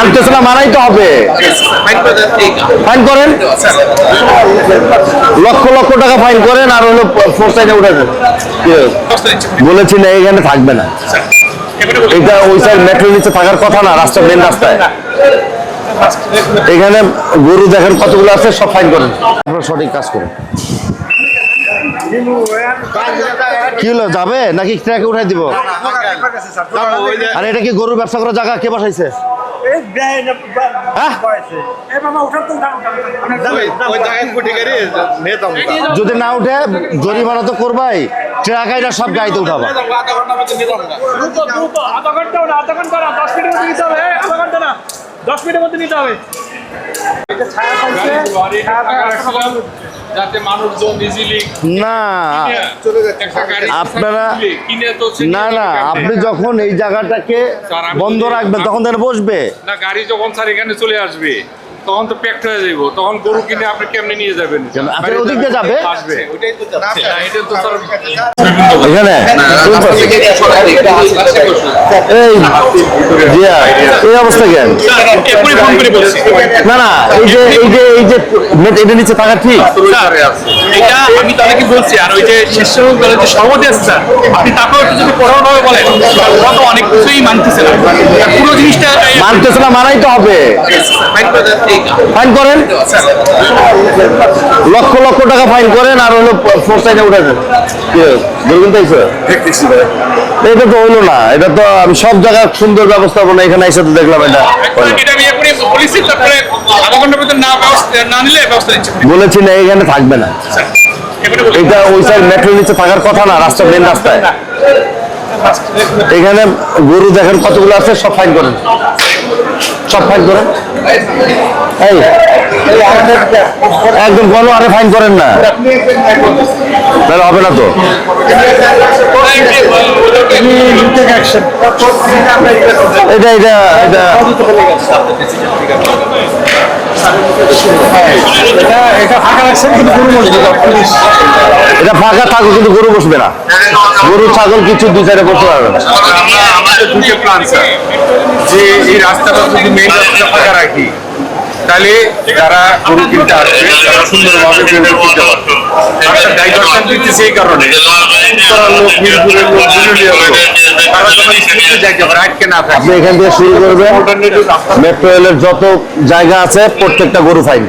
আনতেছে না, মানাই তো হবে। ফাইন করেন, লক্ষ লক্ষ টাকা ফাইন করেন, আর হলো ফোর সাইডে উঠে দেন। বলেছি না এখানে থাকবে না, এটা ওই সাইড মেট্রো নিচে থাকার কথা না, রাস্তা মেন রাস্তায়। এখানে গরু দেখেন কতগুলো আছে, সব ফাইন করেন। আপনারা সঠিক কাজ করুন। কি হলো, যাবে নাকি ট্রাকে উঠাই দিব? আর এটা কি গরুর ব্যবসা করার জায়গা? কে বসাইছে? যদি না উঠে জরিমানা তো করবাই, ট্রাক আইনা সব গাড়িতে উঠাবা। না আপনারা না না, আপনি যখন এই জায়গাটাকে বন্ধ রাখবেন তখন তারা বসবে না। গাড়ি যখন স্যার এখানে চলে আসবে তখন তো প্যাকড হয়ে যাইব, তখন গরু কিনে আপনি কেমনে নিয়ে যাবেন? আপনার ওদিক দিয়ে যাবে আসবে, ওইটাই তো যাচ্ছে। এটা তো স্যার এখানে এই অবস্থা কেন? না না, এটা নিচে থাকা ঠিক। এটা আমি তাদেরকে বলছি, আর ওই যে স্বেচ্ছাসেবক দলের যে সভাপতি আছে স্যার, আপনি তারপর একটু যদি পড়ানোভাবে বলেন, ওরা তো অনেক কিছুই মানতেছে না, পুরো জিনিসটা মানতেছে না, মানাই তো হবে। ফাইন করেন, লক্ষ লক্ষ টাকা ফাইন করেন, আর হলো ফোর সাইডে উঠে দেন। এটা তো হইলো না, এটা তো আমি সব জায়গায় সুন্দর ব্যবস্থাপনা, এখানে এসে তো দেখলাম এটা। বলেছি না এখানে থাকবে না, এটা ওই সাইড মেট্রো নিচে থাকার কথা না, রাস্তা মেন রাস্তায়। এখানে গরু দেখেন কতগুলো আছে, সব ফাইন করেন, সব ফাইন করেন। এই একদম বলো, আরে ফাইন করেন না, তাহলে হবে না তো। এটা এটা এটা এটা ফাঁকা থাকো, কিন্তু গরু বসবে না, গরু ছাগল কিছু দুই সাইডে বসতে পারবে না। আমাদের দুটো প্ল্যান স্যার, যে এই রাস্তাটা যদি মেইন রাস্তাটা ফাঁকা রাখি, তাহলে যারা গরু কিনতে আসবে তারা সুন্দরভাবে গরু কিনতে পারবে। একটা ডাইভার্সন দিচ্ছে এই কারণে, তারা লোক মিরপুরের লোক বিরুলিয়া লোক, তারা যখন স্কুলে যাইতে পারে আটকে না থাকে। আপনি এখান থেকে শুরু করবেন, মেট্রো রেলের যত জায়গা আছে প্রত্যেকটা গরু ফাইন,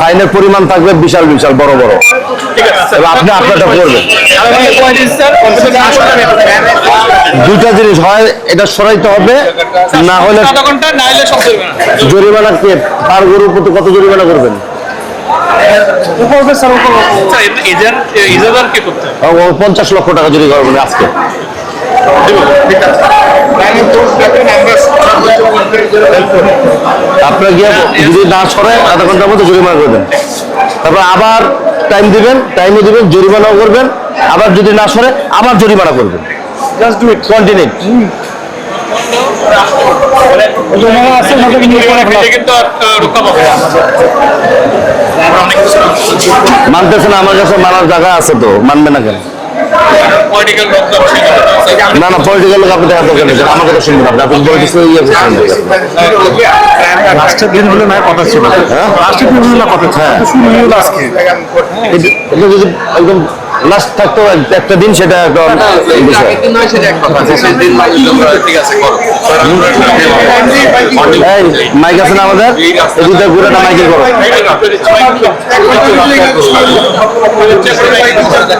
ফাইনের পরিমাণ থাকবে বিশাল বিশাল বড় বড়। আপনি আপনারটা করবেন। দুইটা জিনিস হয়, এটা সরাইতে হবে, না হলে জরিমানা কে তার গরুর প্রতি কত জরিমানা করবেন? 50 লক্ষ টাকা জরিমানা করবেন আজকে। আপনার গিয়ে যদি না সরে আধা ঘন্টার মধ্যে জরিমানা করবেন, তারপর আবার টাইম দিবেন, টাইমও দিবেন, জরিমানাও করবেন, আবার যদি না সরে আবার জরিমানা করবেন। Just do it, continue. মানতেছে না, আমার কাছে মানার জায়গা আছে তো, মানবে না কেন? না না, পলিটিক্যাল লোক আপনি দেখার দরকার নেই, আমার কথা শুনবেন আপনি। আপনি বলতেছেন রাষ্ট্রের দিন হলে না কথা ছিল, রাষ্ট্রের দিন হলে না কথা। হ্যাঁ, এটা যদি একদম লাস্ট থাকতো একটা দিন, সেটা একদম মাইক আছে না আমাদের, এদিকে ঘুরেটা মাইকে করো।